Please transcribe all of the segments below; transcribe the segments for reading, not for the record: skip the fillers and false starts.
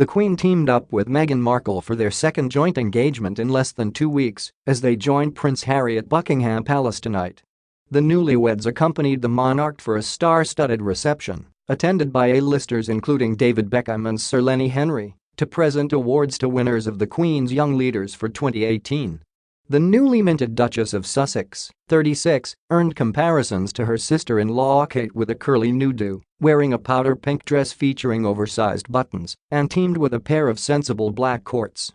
The Queen teamed up with Meghan Markle for their second joint engagement in less than 2 weeks as they joined Prince Harry at Buckingham Palace tonight. The newlyweds accompanied the monarch for a star-studded reception, attended by A-listers including David Beckham and Sir Lenny Henry, to present awards to winners of the Queen's Young Leaders for 2018. The newly minted Duchess of Sussex, 36, earned comparisons to her sister-in-law Kate with a curly nude, wearing a powder pink dress featuring oversized buttons, and teamed with a pair of sensible black cords.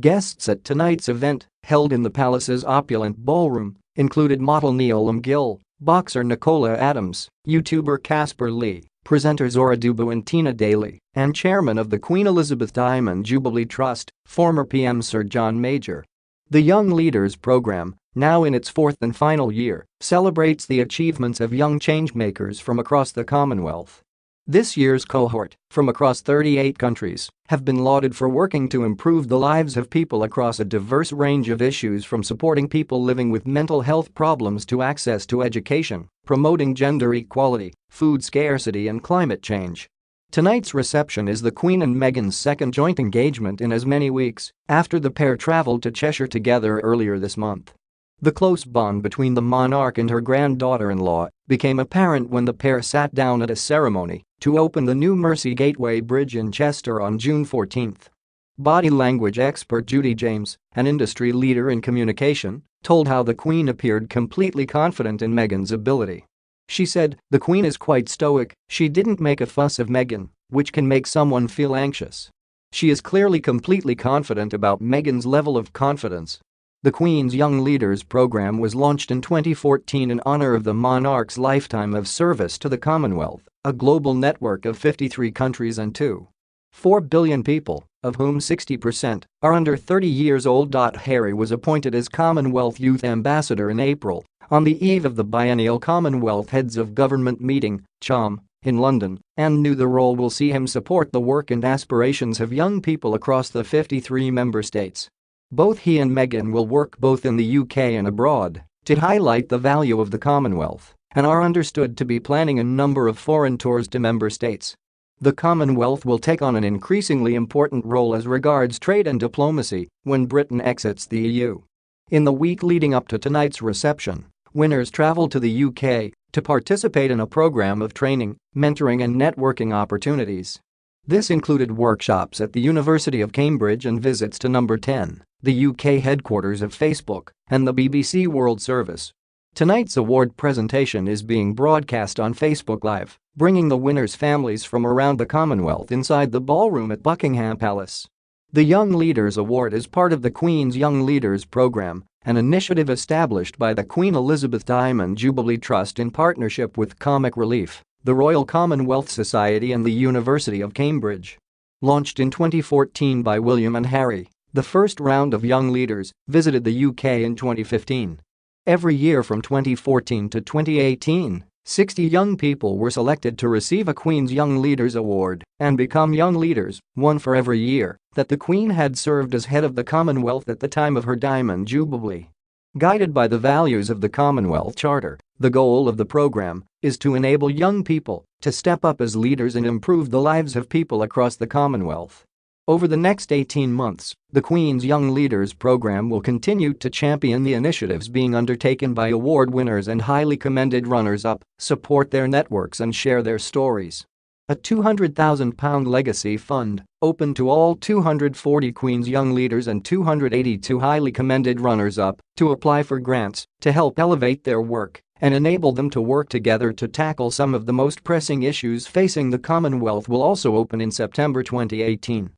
Guests at tonight's event, held in the palace's opulent ballroom, included model Neelam Gill, boxer Nicola Adams, YouTuber Casper Lee, presenter Zora Dubu and Tina Daly, and chairman of the Queen Elizabeth Diamond Jubilee Trust, former PM Sir John Major. The Young Leaders program, now in its fourth and final year, celebrates the achievements of young changemakers from across the Commonwealth. This year's cohort, from across 38 countries, have been lauded for working to improve the lives of people across a diverse range of issues, from supporting people living with mental health problems to access to education, promoting gender equality, food scarcity and climate change. Tonight's reception is the Queen and Meghan's second joint engagement in as many weeks, after the pair traveled to Cheshire together earlier this month. The close bond between the monarch and her granddaughter-in-law became apparent when the pair sat down at a ceremony to open the new Mersey Gateway Bridge in Chester on June 14. Body language expert Judy James, an industry leader in communication, told how the Queen appeared completely confident in Meghan's ability. She said, "The Queen is quite stoic, she didn't make a fuss of Meghan, which can make someone feel anxious. She is clearly completely confident about Meghan's level of confidence." The Queen's Young Leaders program was launched in 2014 in honor of the monarch's lifetime of service to the Commonwealth, a global network of 53 countries and 2.4 billion people, of whom 60% are under 30 years old. Harry was appointed as Commonwealth Youth Ambassador in April, on the eve of the biennial Commonwealth Heads of Government meeting, CHOM, in London, and knew the role will see him support the work and aspirations of young people across the 53 member states. Both he and Meghan will work both in the UK and abroad to highlight the value of the Commonwealth and are understood to be planning a number of foreign tours to member states. The Commonwealth will take on an increasingly important role as regards trade and diplomacy when Britain exits the EU. In the week leading up to tonight's reception, winners traveled to the UK to participate in a program of training, mentoring and networking opportunities. This included workshops at the University of Cambridge and visits to Number 10, the UK headquarters of Facebook, and the BBC World Service. Tonight's award presentation is being broadcast on Facebook Live, bringing the winners' families from around the Commonwealth inside the ballroom at Buckingham Palace. The Young Leaders Award is part of the Queen's Young Leaders program, an initiative established by the Queen Elizabeth Diamond Jubilee Trust in partnership with Comic Relief, the Royal Commonwealth Society and the University of Cambridge. Launched in 2014 by William and Harry, the first round of Young Leaders visited the UK in 2015. Every year from 2014 to 2018, 60 young people were selected to receive a Queen's Young Leaders Award and become Young Leaders, one for every year that the Queen had served as head of the Commonwealth at the time of her Diamond Jubilee. Guided by the values of the Commonwealth Charter, the goal of the program is to enable young people to step up as leaders and improve the lives of people across the Commonwealth. Over the next 18 months, the Queen's Young Leaders program will continue to champion the initiatives being undertaken by award winners and highly commended runners-up, support their networks and share their stories. A £200,000 legacy fund, open to all 240 Queen's Young Leaders and 282 highly commended runners-up, to apply for grants to help elevate their work and enable them to work together to tackle some of the most pressing issues facing the Commonwealth, will also open in September 2018.